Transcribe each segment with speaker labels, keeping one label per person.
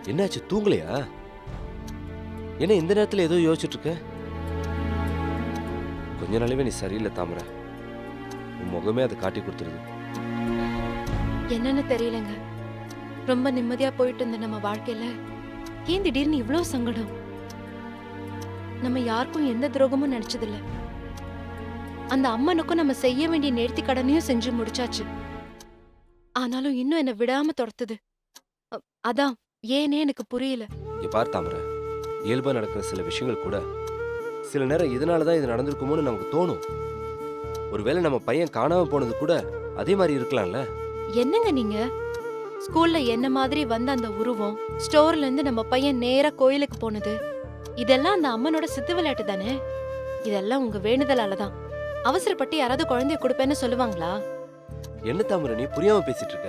Speaker 1: என்னாச்சு, தூங்கலையா? என்ன இந்த நேரத்துல ஏதோ யோசிச்சுட்டு இருக்க? கொஞ்ச நாளாவே நீ சரியில்லை தாமரை. உன் முகமே அதை காட்டி கொடுத்துருது.
Speaker 2: என்னன்னு தெரியலங்க. ரொம்ப நிம்மதியா போயிட்டு இருந்த நம்ம வாழ்க்கையில ஏன் திடீர்னு இவ்ளோ சங்கடம்? நம்ம யாருக்கும் எந்த துரோகமும் நினைச்சதில்ல. அந்த அம்மனுக்கும் நம்ம செய்ய வேண்டிய நேர்த்தி கடனையும் செஞ்சு முடிச்சாச்சு. ஆனாலும் இன்னும் என்ன விடாம துரத்துது. அதான் ஏனே எனக்கு புரியல.
Speaker 1: பார் தாமரை, இயல்பா நடக்கிற சில விஷயங்கள் கூட சில நேரம் இதனாலதான் இது நடந்திருக்குமோன்னு நமக்கு தோணும். ஒருவேளை நம்ம பையன் காணாம போனது கூட அதே மாதிரி இருக்கலாம்ல.
Speaker 2: என்னங்க நீங்க? ஸ்கூல்ல என்ன மாதிரி வந்த அந்த உருவம், ஸ்டோர்ல இருந்து நம்ம பையன் நேரா கோயிலுக்கு போனது, இதெல்லாம் அந்த அம்மனோட சித்து விளையாட்டு தானே? இதெல்லாம் உங்க வேண்டுதலாலதான். அவசரப்பட்டு யாராவது குழந்தைய கொடுப்பேன்னு சொல்லுவாங்களா?
Speaker 1: என்ன தாமரை நீ புரியாம பேசிட்டு இருக்க?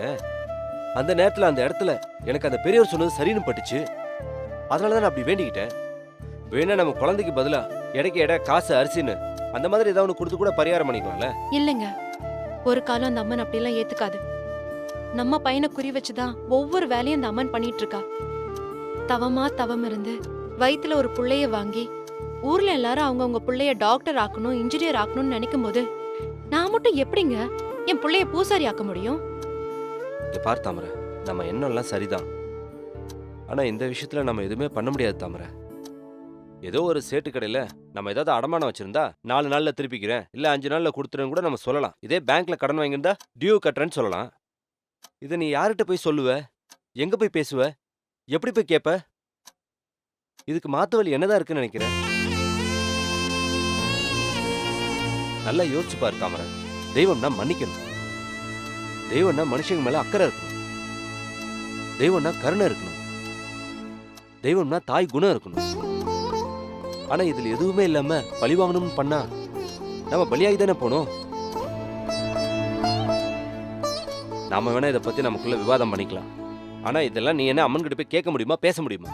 Speaker 1: அந்த நேரத்துல அந்த இடத்துல எனக்கு அந்த பெரியவர் சொன்னது சரின்னு பட்டுச்சு. அதனாலதான் நான் அப்படி வேண்டிக்கிட்டேன். வேணா நம்ம குழந்தைக்கு பதிலா இடைக்கு எடை காசு அரிசின்னு அந்த மாதிரி ஏதாவது கொடுத்து கூட பரிகாரம் பண்ணிக்கலாம்ல.
Speaker 2: இல்லங்க, ஒரு காலம் அந்த அம்மன் அப்படியெல்லாம் ஏத்துக்காது. நம்ம பையனை குறி வச்சுதான் ஒவ்வொரு வேலையும் அந்த அம்மன் பண்ணிட்டு இருக்கா. தவமா தவம் இருந்து வயித்துல ஒரு புள்ளைய வாங்கி ஊர்ல எல்லாரும் அவங்கவுங்க புள்ளைய டாக்டர் ஆக்கணும், இன்ஜினியர் ஆக்கணும்னு நினைக்கும் போது நான் மட்டும் எப்படிங்க என் புள்ளைய பூசாரி ஆக்க முடியும்?
Speaker 1: பார் தாமரை, நம்ம எண்ணம்லாம் சரிதான். ஆனா இந்த விஷயத்துல நம்ம எதுவுமே பண்ண முடியாது தாமரை. ஏதோ ஒரு சேட்டு கடையில நம்ம ஏதாவது அடமானம் வச்சிருந்தா 4 நாள்ல திருப்பிக்கிறேன், இல்ல 5 நாள்ல கொடுத்துறேன்னு கூட நம்ம சொல்லலாம். இதே பேங்க்ல கடன் வாங்கியிருந்தா டியூ கட்டுறேன்னு சொல்லலாம். இதை நீ யார்கிட்ட போய் சொல்லுவ? எங்க போய் பேசுவ? எப்படி போய் கேட்ப? இதுக்கு மாத்து வழி என்னதான் இருக்குன்னு நினைக்கிறேன்? நல்லா யோசிச்சு பாரு தாமரை. தெய்வம்னா மன்னிக்கணும். தெய்வம்னா மனுஷங்க மேல அக்கறை இருக்கணும். தெய்வம்னா கருணை இருக்கணும். தெய்வம்னா தாய் குணம் இருக்கணும். ஆனா இதுல எதுவுமே இல்லாம பழி வாங்கணும்னு பண்ணா நம்ம பலியாகி தானே போனோம். நாம வேணா இதை பத்தி நமக்குள்ள விவாதம் பண்ணிக்கலாம். ஆனா இதெல்லாம் நீ என்ன அம்மன் கிட்ட போய் கேட்க முடியுமா, பேச முடியுமா?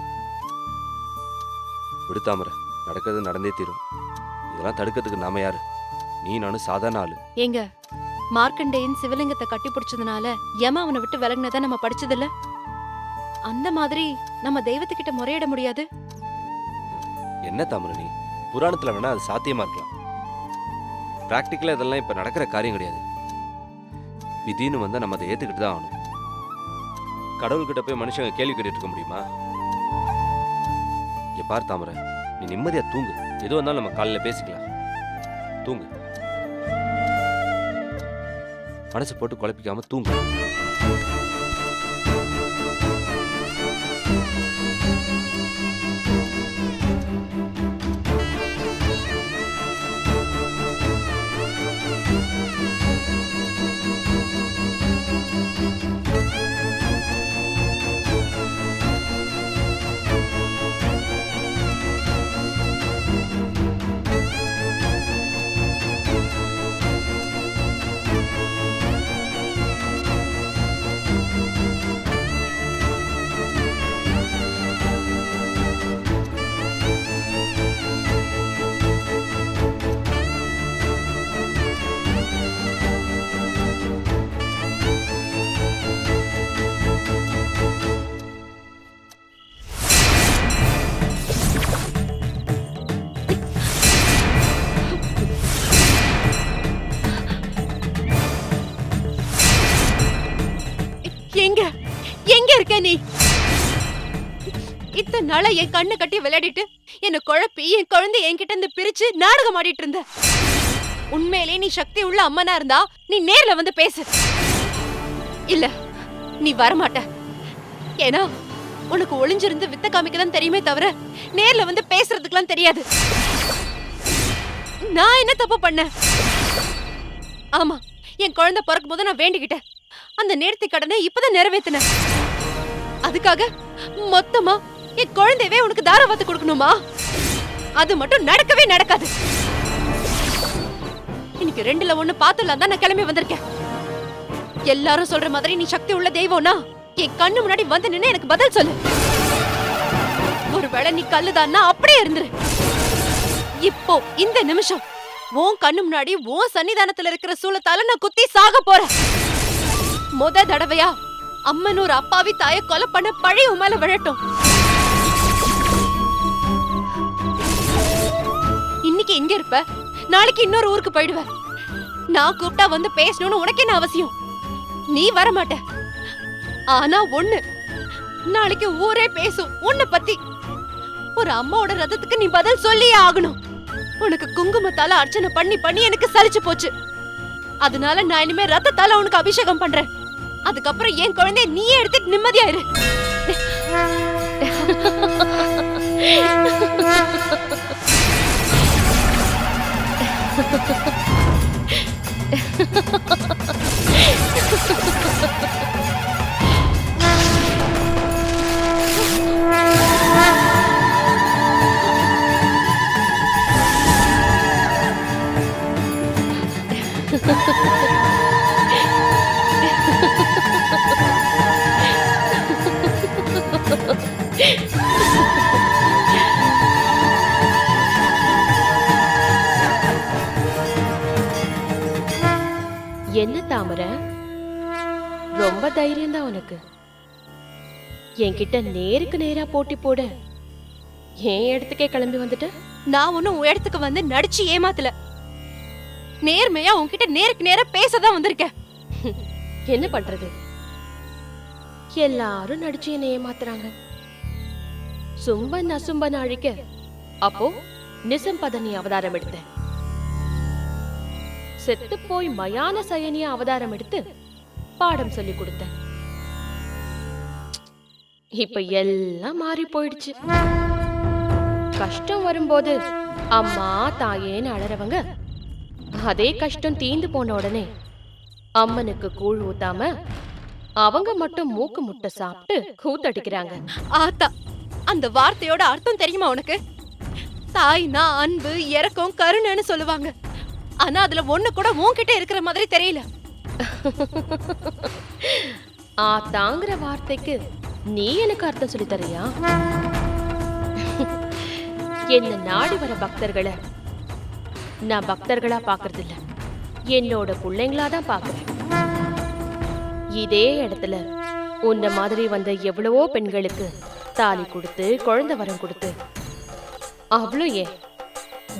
Speaker 1: விடுத்தாமரை, நடக்கிறது நடந்தே தீரும். இதெல்லாம் தடுக்கிறதுக்கு நாம யாரு? நீ நானும் சாதாரண ஆளு.
Speaker 2: ஏங்க, மார்க்கண்டேயன் சிவலிங்கத்தை கட்டி பிடிச்சதுனால யம அவனை விட்டு விலகினதை நம்ம படிச்சதில்ல? அந்த மாதிரி நம்ம தெய்வத்துக்கிட்ட முறையிட முடியாது?
Speaker 1: என்ன தாமரை நீ? புராணத்துல வேணா அது சாத்தியமா இருக்கலாம். பிராக்டிக்கலா இதெல்லாம் இப்ப நடக்கிற காரியம் கிடையாது. விதின்னு வந்தா நம்ம அதை ஏத்துக்கிட்டு தான் ஆகணும். கடவுள்கிட்ட போய் மனுஷங்க கேள்வி கேட்டுட்டு இருக்க முடியுமா? இங்க பார் தாமரை, நீ நிம்மதியா தூங்கு. எது வந்தாலும் நம்ம காலையில பேசிக்கலாம். தூங்கு. மனசு போட்டு குழப்பிக்காம தூங்கு.
Speaker 2: எங்க எங்க இருக்க நீ? இத்தனை நாளா என் கண்ணு கட்டி விளையாடிட்டு என்ன குழப்பி என் குழந்தை என்கிட்ட இருந்து பிரிச்சு நாடகம் ஆடிட்டு இருந்த. உண்மையிலே நீ சக்தி உள்ள அம்மனா இருந்தா நீ நேர்ல வந்து பேசு. இல்ல, நீ வரமாட்ட. ஏன்னா உனக்கு ஒளிஞ்சிருந்து வித்த காமிக்கதான் தெரியுமே தவிர நேர்ல வந்து பேசுறதுக்கெல்லாம் தெரியாது. நான் என்ன தப்பு பண்ண? ஆமா, என் குழந்தை பிறக்கும் போது நான் வேண்டிக்கிட்டேன். அந்த நேர்த்தி கடனை இப்பதான் நிறைவேத்தின. அதுக்காக மொத்தமா என் குழந்தையவே உனக்கு தாராவாத்து கொடுக்கணுமா? அது மட்டும் நடக்கவே நடக்காது. இன்னைக்கு 2ல 1 பாத்துலாம் தான் நான் கிளம்பி வந்திருக்கேன். எல்லாரும் சொல்ற மாதிரி நீ சக்தி உள்ள தெய்வம்னா என் கண்ணு முன்னாடி வந்து நின்னு எனக்கு பதில் சொல்லு. ஒருவேளை நீ கல்லுதான்னா அப்படியே இருந்துரு. இப்போ இந்த நிமிஷம் உன் கண்ணு முன்னாடி உன் சன்னிதானத்துல இருக்கிற சூளத்தால நான் குத்தி சாக போறேன். முத தடவையா அம்மன் ஒரு அப்பாவி தாயை கொலை பண்ண பழைய உன் மேல விழட்டும். இன்னைக்கு எங்க இருப்ப, நாளைக்கு இன்னொரு ஊருக்கு போயிடுவ. நான் கூப்பிட்டா வந்து பேசணும்னு உனக்கு என்ன அவசியம்? நீ வர மாட்ட. ஆனா ஒண்ணு, நாளைக்கு ஊரே பேசும் உன்னை பத்தி. ஒரு அம்மாவோட ரதத்துக்கு நீ பதில் சொல்லியே ஆகணும். உனக்கு குங்குமத்தால அர்ச்சனை பண்ணி பண்ணி எனக்கு சலிச்சு போச்சு. அதனால நான் இனிமே ரத்தத்தால உனக்கு அபிஷேகம் பண்றேன். அதுக்கப்புறம் என் குழந்தைய நீயே எடுத்துட்டு நிம்மதியாயிரு.
Speaker 3: என்ன தாமரை, ரொம்ப தைரியம் தான் உனக்கு. என்கிட்ட நேருக்கு நேரா போட்டி போட என் இடத்துக்கே கிளம்பி வந்துட்ட.
Speaker 2: நான் ஒன்னும் உன் இடத்துக்கு வந்து நடிச்சு ஏமாத்தல. நேர்மையா உன்கிட்ட நேருக்கு நேரா பேசதான் வந்திருக்கேன்.
Speaker 3: என்ன பண்றது, எல்லாரும் நடிச்சு என்ன ஏமாத்துறாங்க. சும்பன் அசும்பன் அழிக்க அப்போ நிசம்பதனி அவதாரம் எடுத்த. செத்து போய் மயான சயனிய அவதாரம் எடுத்து பாடம் சொல்லி கொடுத்த. இப்ப எல்லாம் மாறி போயிடுச்சு. கஷ்டம் வரும்போது அம்மா தாயேன்னு அழறவங்க, அதே கஷ்டம் தீந்து போன உடனே அம்மனுக்கு கூழ் ஊத்தாம அவங்க மட்டும் மூக்கு முட்டை சாப்பிட்டு கூத்தடிக்கிறாங்க.
Speaker 2: ஆத்தா, அந்த வார்த்தையோட அர்த்தம் தெரியுமா உனக்கு? தாய்னா அன்பு, இரக்கம், கருணைன்னு சொல்லுவாங்க. ஆனா அதுல ஒண்ணு கூட உன்கிட்ட இருக்கிற மாதிரி தெரியல.
Speaker 3: ஆத்தாங்கிற வார்த்தைக்கு நீ எனக்கு அர்த்தம் சொல்லி தரியா? என்ன நாடி வர பக்தர்களை நான் பக்தர்களா பாக்குறது இல்ல, என்னோட பிள்ளைங்களாதான் பாக்குறேன். இதே இடத்துல உன்ன மாதிரி வந்த எவ்வளவோ பெண்களுக்கு தாலி கொடுத்து குழந்தை வரம் கொடுத்து அவ்வளோ ஏன்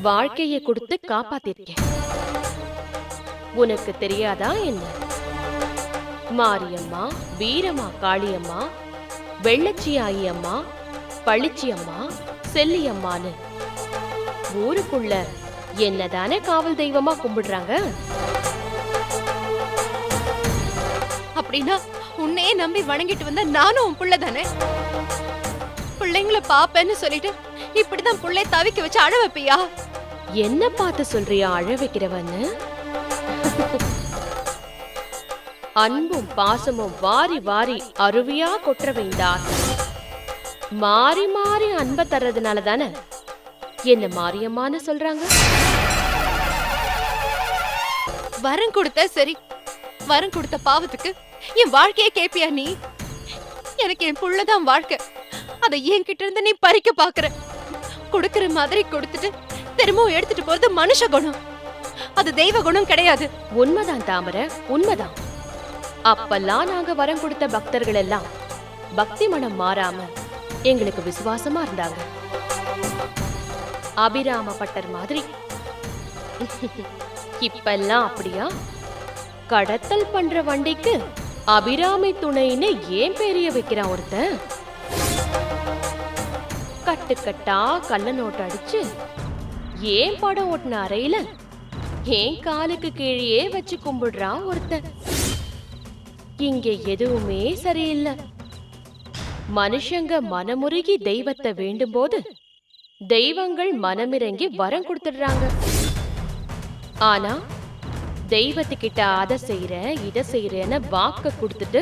Speaker 3: வாழ்க்கையை கொடுத்து காப்பாத்திருக்கேன். உனக்கு தெரியாதா என்ன? மாரியம்மா, வீரம்மா, காளியம்மா, வெள்ளச்சி ஆயி அம்மா, பளிச்சி அம்மா, செல்லி அம்மான்னு ஊருக்குள்ள என்னதானே காவல் தெய்வமா கும்பிடுறாங்க.
Speaker 2: அப்படின்னா உன்னையே நம்பி வணங்கிட்டு வந்த நானும் உன் புள்ள தானே. பிள்ளைங்களை பாப்பேன்னு சொல்லிட்டு இப்படிதான் புள்ளை தவிக்க வச்சு அழ வைப்பியா?
Speaker 3: என்ன பார்த்து சொல்றியா அழ வைக்கிறவன்னு? அன்பும் பாசமும் வாரி வாரி அருவியா கொற்ற வைந்தார். மாறி மாறி அன்பை தர்றதுனால தானே என்ன மாரியம்மான்னு சொல்றாங்க.
Speaker 2: வரம் கொடுத்த சரி, வரம் கொடுத்த பாவத்துக்கு என் வாழ்க்கையே கேப்பியா நீ? எனக்கு என் புள்ளதான் வாழ்க்கை, அதை என்கிட்ட இருந்து நீ பறிக்க பாக்குற. கொடுக்கிற மாதிரி கொடுத்துட்டு திரும்பவும் எடுத்துட்டு போறது மனுஷ குணம், அது தெய்வ குணம் கிடையாது.
Speaker 3: உண்மைதான் தாமரை, உண்மைதான். அப்பெல்லாம் நாங்க வரம் கொடுத்த பக்தர்கள் எல்லாம் பக்தி மனம் மாறாம எங்களுக்கு விசுவாசமா இருந்தாங்க. அபிராம பட்டர் மாதிரி. இப்பெல்லாம் அப்படியா? கடத்தல் பண்ற வண்டிக்கு அபிராமி துணைன்னு ஏன் பெரிய வைக்கிறான் ஒருத்தன். கட்டுக்கட்டா கள்ள நோட்டு அடிச்சு ஏன் படம் ஓட்டின அறையில ஏன் காலுக்கு கீழே வச்சு கும்பிடுறான் ஒருத்தன். இங்க எதுவுமே சரியில்லை. மனுஷங்க மனமுருகி தெய்வத்தை வேண்டும் போது தெய்வங்கள் மனமிறங்கி வரம் கொடுத்துடுறாங்க. ஆனா தெய்வத்துக்கிட்ட அதை செய்யற இதை செய்யறேன்னு வாக்க கொடுத்துட்டு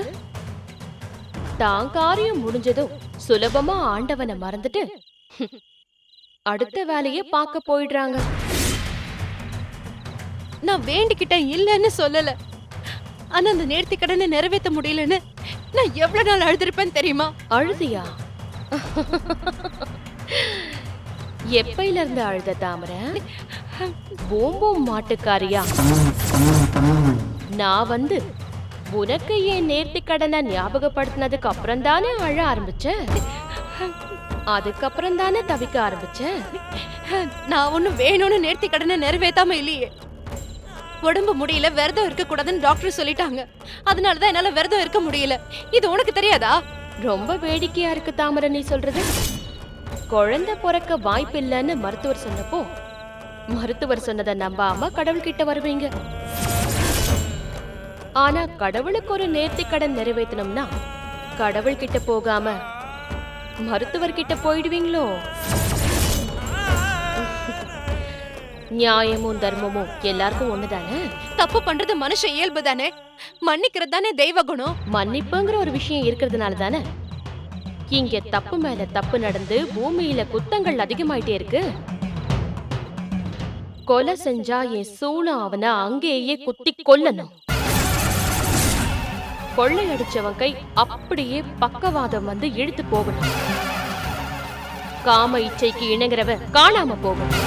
Speaker 3: தான் காரியம் முடிஞ்சதும் சுலபமா ஆண்டவனை மறந்துட்டு அடுத்த வேலைய பார்க்க போயிடுறாங்க.
Speaker 2: நான் வேண்டிக்கிட்ட இல்லன்னு சொல்லல, ஆனா அந்த நேர்த்தி கடனை நிறைவேற்ற முடியலன்னு நான் எவ்வளவு நாள் அழுதுருப்பேன் தெரியுமா?
Speaker 3: அழுதியா? எப்பையில இருந்து அழுத தாமரை? பூம்பூம் மாட்டுக்காரியா நான் வந்து உனக்கு என் நேர்த்தி கடனை ஞாபகப்படுத்தினதுக்கு அப்புறம் தானே அழ ஆரம்பிச்ச. அதுக்கப்புறம் தானே தவிக்க ஆரம்பிச்ச.
Speaker 2: நான் ஒண்ணும் வேணும்னு நேர்த்தி கடனை நிறைவேத்தாம இல்லையே. உடம்பு முடியல, விரதம் இருக்க கூடாதுன்னு டாக்டர் சொல்லிட்டாங்க. அதனாலதான் என்னால விரதம் இருக்க முடியல. இது உனக்கு தெரியாதா?
Speaker 3: ரொம்ப வேடிக்கையா இருக்கு தாமரை நீ சொல்றது. குழந்தை பிறக்க வாய்ப்பு இல்லைன்னு மருத்துவர் சொன்னப்போ மருத்துவர் சொன்னதை நம்பாம கடவுள்கிட்ட வருவீங்க. ஆனா கடவுளுக்கு ஒரு நேர்த்தி கடன் நிறைவேற்றணும்னா கடவுள் கிட்ட போகாம மருத்துவர்கிட்ட போயிடுவீங்களோ? நியாயமும் தர்மமும் எல்லாருக்கும் ஒண்ணுதானே.
Speaker 2: தப்பு பண்றது மனுஷ இயல்பு தானே. மன்னிக்கிறது தானே தெய்வ குணம்.
Speaker 3: மன்னிப்புங்கிற ஒரு விஷயம் இருக்கிறதுனால தானே இங்க தப்பு மேல தப்பு நடந்து பூமியில குத்தங்கள் அதிகமாயிட்டே இருக்கு. கொலை செஞ்சா என் சூளம் அவனை அங்கேயே குத்தி கொல்லணும். கொள்ளையடிச்சவன் கை அப்படியே பக்கவாதம் வந்து இழுத்து போகணும். காம இச்சைக்கு இணங்குறவன் காணாம போகணும்.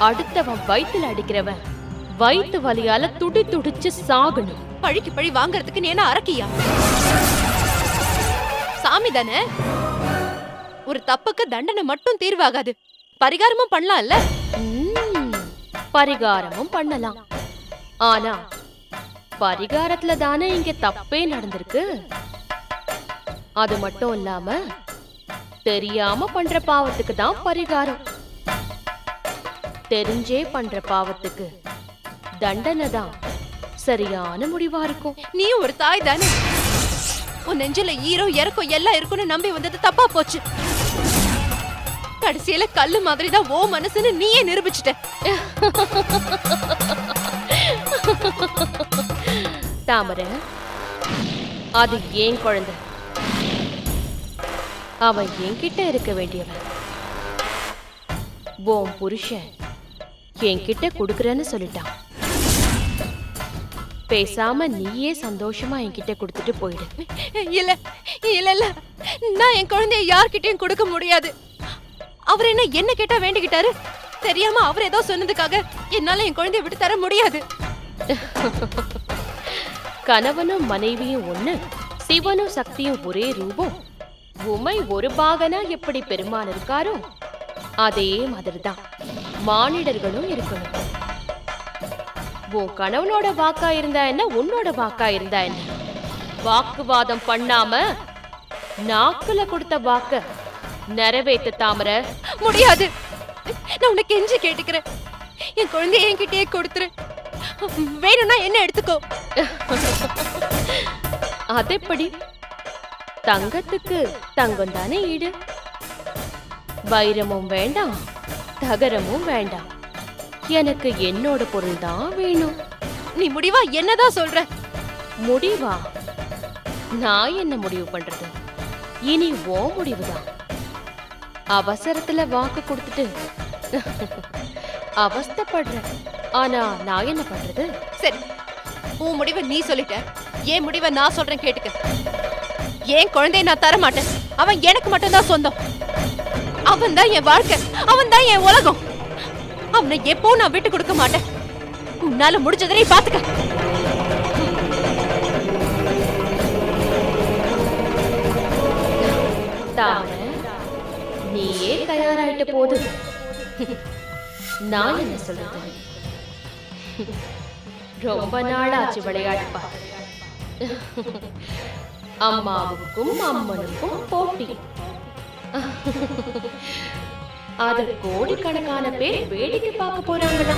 Speaker 3: அடுத்தவன் வயித்துல அடிக்கிறவன் வயிற்று வலியால துடி துடிச்சு சாகணும்.
Speaker 2: பழிக்கு பழி வாங்கறதுக்கு நீ என்ன அரக்கியா? சாமி தானே. ஒரு தப்புக்கு தண்டனை மட்டும் தீர்வாகாது, பரிகாரமும் பண்ணலாம்ல.
Speaker 3: பரிகாரமும் பண்ணலாம். ஆனா பரிகாரத்துல தானே இங்க தப்பே நடந்திருக்கு. அது மட்டும் இல்லாம தெரியாம பண்ற பாவத்துக்கு தான் பரிகாரம். தெரிஞ்சே பண்ற பாவத்துக்கு தண்டனை தான் சரியான முடிவா இருக்கும்.
Speaker 2: நீயும் ஒரு தாய் தானே. உன் நெஞ்சில ஈரோ இறக்கம் எல்லாம் இருக்குன்னு நம்பி வந்தது தப்பா போச்சு. கடைசியில கல்லு மாதிரி தான் ஓ மனசுன்னு நீயே நிரூபிச்சிட்ட.
Speaker 3: தாமரை, அது ஏன் குழந்தை. அவன் என்கிட்ட இருக்க வேண்டியவன். உன் புருஷன் என்கிட்ட குடுக்கறேன்னு சொல்லிட்டான். பேசாம நீயே சந்தோஷமா என்கிட்ட கொடுத்துட்டு போயிடு.
Speaker 2: இல்ல இல்ல இல்ல, நான் என் குழந்தைய யார்கிட்டயும் கொடுக்க முடியாது. அவர் என்ன கேட்டா வேண்டிக்கிட்டாரு. தெரியாம அவர் ஏதோ சொன்னதுக்காக என்னால என் குழந்தைய விட்டு தர முடியாது.
Speaker 3: கணவனும் மனைவியும் ஒண்ணு, சிவனும் சக்தியும் ஒரே ரூபம். உமை ஒரு பாகனா எப்படி பெருமான் இருக்காரோ அதே மாதிரிதான் மானிடர்களும் இருக்கணும். உன் கணவனோட வாக்கா இருந்தா என்ன, உன்னோட வாக்கா இருந்தா என்ன, வாக்குவாதம் பண்ணாம நாக்குல கொடுத்த வாக்க நிறைவேத்த தாமரை.
Speaker 2: முடியாது. நான் உன்னை கெஞ்சி கேட்டுக்கிறேன், என் குழந்தைய என்கிட்டயே கொடுத்துரு. வேணும்னா என்ன எடுத்துக்கோ.
Speaker 3: அதெப்படி? தங்கத்துக்கு தங்கம் தானே ஈடு. வைரமும் வேண்டாம், தகரமும் வேண்டாம். எனக்கு என்னோட பொருள் தான் வேணும்.
Speaker 2: நீ முடிவா என்னதான் சொல்ற?
Speaker 3: முடிவா? நான் என்ன முடிவு பண்றது? இனி ஓ முடிவுதான். அவசரத்துல வாக்கு கொடுத்துட்டு அவஸ்தைப்படுற. ஆனா நான் என்ன பண்றது?
Speaker 2: சரி, உன் முடிவை நீ சொல்லிட்ட, என் முடிவை நான் சொல்றேன் கேட்டுக்க. என் குழந்தைய நான் தர மாட்டேன். அவன் எனக்கு மட்டும்தான் சொந்தம். அவன் தான் என் வாழ்க்கை, அவன் தான் என் உலகம். அவனை எப்போ நான் விட்டு கொடுக்க மாட்டேன். உன்னால முடிஞ்சதை நீ பாத்துக்க.
Speaker 3: நீயே தயாராயிட்ட போது நான் என்ன சொல்றது? ரொம்ப நாளாச்சு விளையாடுப்பா. அம்மாவுக்கும் அம்மனுக்கும் போட்டி. அது கோடிக்கணக்கான பேர் வேடிக்கை பார்க்க போறாங்களா?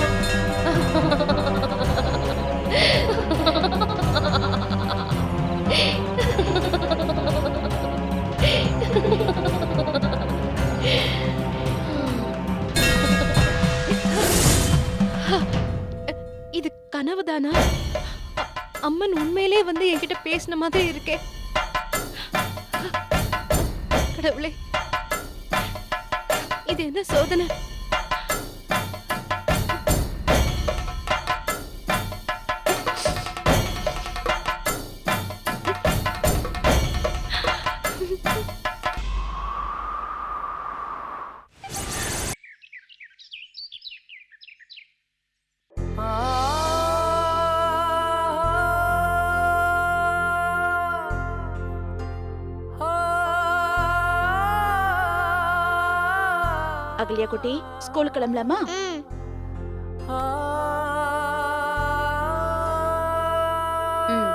Speaker 2: இது கனவுதானா? அம்மன் உண்மையிலே வந்து என்கிட்ட பேசின மாதிரி இருக்கே. கடவுளே, இது என்ன சோதனை?
Speaker 4: அகல்யா குட்டி ஸ்கூல் கிளம்பலாமா?
Speaker 5: ம்.
Speaker 4: ம்.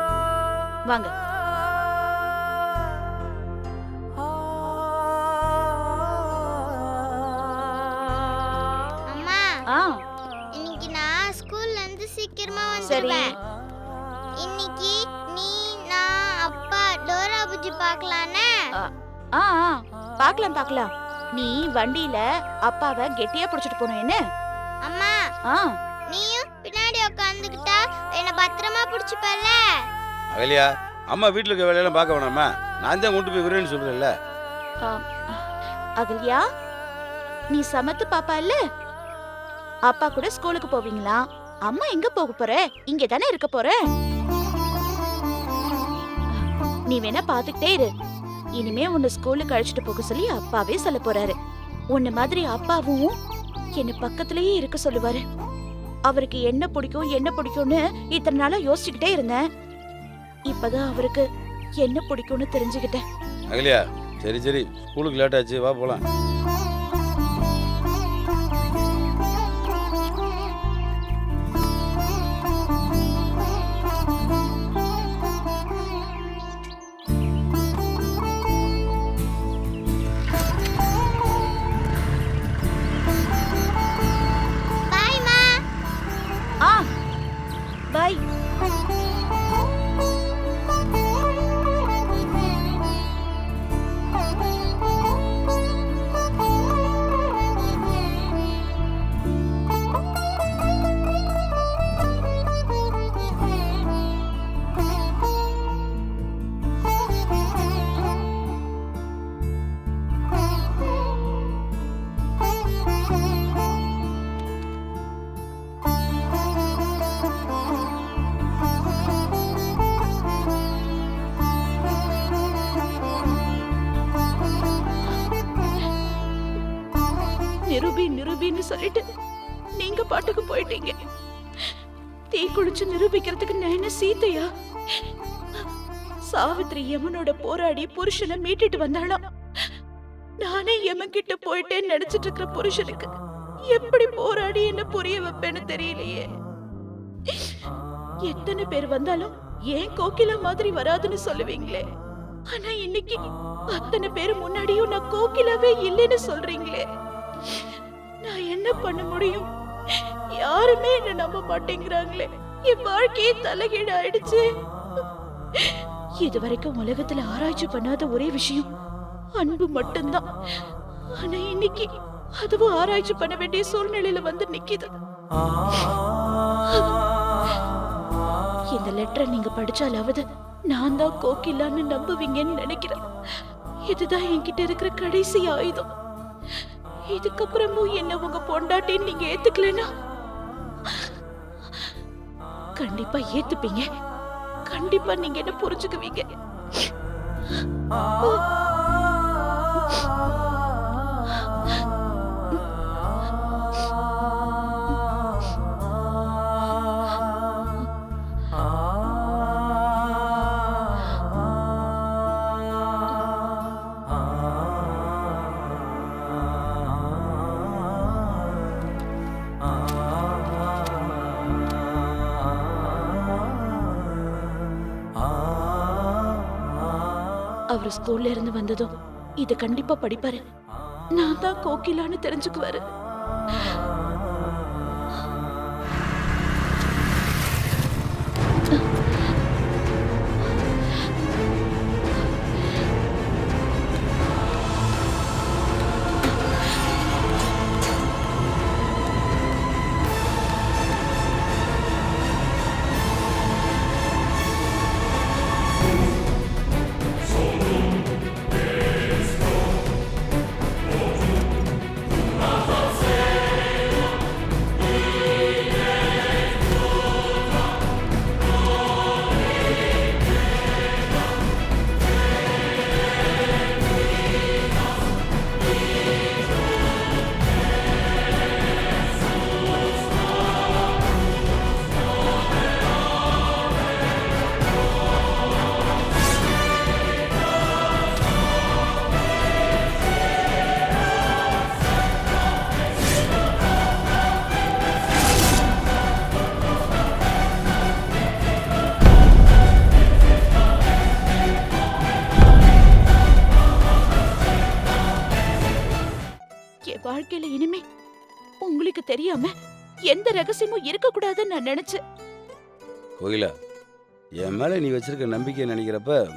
Speaker 4: வாங்க.
Speaker 5: அம்மா
Speaker 4: ஆ
Speaker 5: இன்னைக்கு நான் ஸ்கூல்ல இருந்து சீக்கிரமா
Speaker 4: சரி.
Speaker 5: வந்துடுவேன். இன்னைக்கு நீ நான் அப்பா டோரா புஜ்ஜி பார்க்கலானே.
Speaker 4: ஆ ஆ, பார்க்கலாம் பார்க்கலாம். நீ வண்டியில அப்பாவை கெட்டியா புடிச்சிட்டு போகணும் என்ன?
Speaker 5: அம்மா
Speaker 4: ஆ
Speaker 5: நீயும் பின்னாடி உட்காந்துக்கிட்டா என்ன பத்திரமா புடிச்சுப்பல்ல.
Speaker 6: அகலியா, அம்மா வீட்டில் இருக்க வேலையெல்லாம் பார்க்க வேணாமா? நான் தான் கொண்டு போய் விடுறேன்னு சொல்கிறேன்ல.
Speaker 4: ஆ, அகல்யா நீ சமத்து பாப்பா இல்ல? அப்பா கூட ஸ்கூலுக்கு போவீங்களா? அம்மா எங்க போக போற? இங்க தானே இருக்க போற. நீ வேணா பாத்துக்கிட்டே இரு. இனிமே உன்னை ஸ்கூலுக்கு அழைச்சிட்டு போக சொல்லி அப்பாவே சொல்ல போறாரு. உன்ன மாதிரி அப்பாவும் என்ன பக்கத்திலேயே இருக்க சொல்லுவாரு. அவருக்கு என்ன பிடிக்கும் என்ன பிடிக்கும்னு இத்தனை நாளா யோசிச்சுக்கிட்டே இருந்தேன். இப்பதான் அவருக்கு என்ன பிடிக்கும்னு தெரிஞ்சுக்கிட்டேன்.
Speaker 6: அகலியா, சரி சரி, ஸ்கூலுக்கு லேட் ஆச்சு, வா போகலாம்.
Speaker 5: பாய்மா.
Speaker 4: ஆ பை. நிரூபின்னு சொல்லிட்டு நீங்க பாட்டுக்கு போயிட்டீங்க. தீ குளிச்சு நிரூபிக்கிறதுக்கு நான் என்ன சீதையா? சாவித்ரி யமனோட போராடி புருஷனை மீட்டிட்டு வந்தாளாம். நானே யமன் கிட்ட போயிட்டேன்னு நினைச்சிட்டு இருக்கிற புருஷனுக்கு எப்படி போராடி என்ன புரிய வைப்பேன்னு தெரியலையே. எத்தனை பேர் வந்தாலும் ஏன் கோகிலா மாதிரி வராதுன்னு சொல்லுவீங்களே, ஆனா இன்னைக்கு அத்தனை பேர் முன்னாடியும் நான் கோகிலாவே இல்லைன்னு சொல்றீங்களே. நான் என்ன பண்ண முடியும்? யாருமே என்ன நம்ப மாட்டேங்கிறாங்களே. என் வாழ்க்கையே தலைகீழ ஆயிடுச்சு. இதுவரைக்கும் உலகத்துல ஆராய்ச்சி பண்ணாத ஒரே விஷயம் அன்பு மட்டும்தான். ஆனா இன்னைக்கு அதுவும் ஆராய்ச்சி பண்ண வேண்டிய சூழ்நிலையில வந்து நிக்குது. இந்த லெட்டரை நீங்க படிச்சாலாவது நான் தான் கோகிலான்னு நம்புவீங்கன்னு நினைக்கிறேன். இதுதான் என்கிட்ட இருக்கிற கடைசி ஆயுதம். இதுக்கப்புறமும் என்ன உங்க பொண்டாட்டின்னு நீங்க ஏத்துக்கலனா கண்டிப்பா ஏத்துப்பீங்க. கண்டிப்பா நீங்க என்ன புரிஞ்சுக்குவீங்க. அவர் ஸ்கூல்ல இருந்து வந்ததும் இத கண்டிப்பா படிப்பாரு. நான் தான் கோகிலான்னு தெரிஞ்சுக்குவாரு. வாழ்க்கையில இனிமே உங்களுக்கு தெரியாம எந்த ரகசியமும் இருக்க கூடாதுன்னு நான் நினைச்சேன்.
Speaker 6: கோகிலா, என் மேல நீ வச்சிருக்க நம்பிக்கை நினைக்கிறப்ப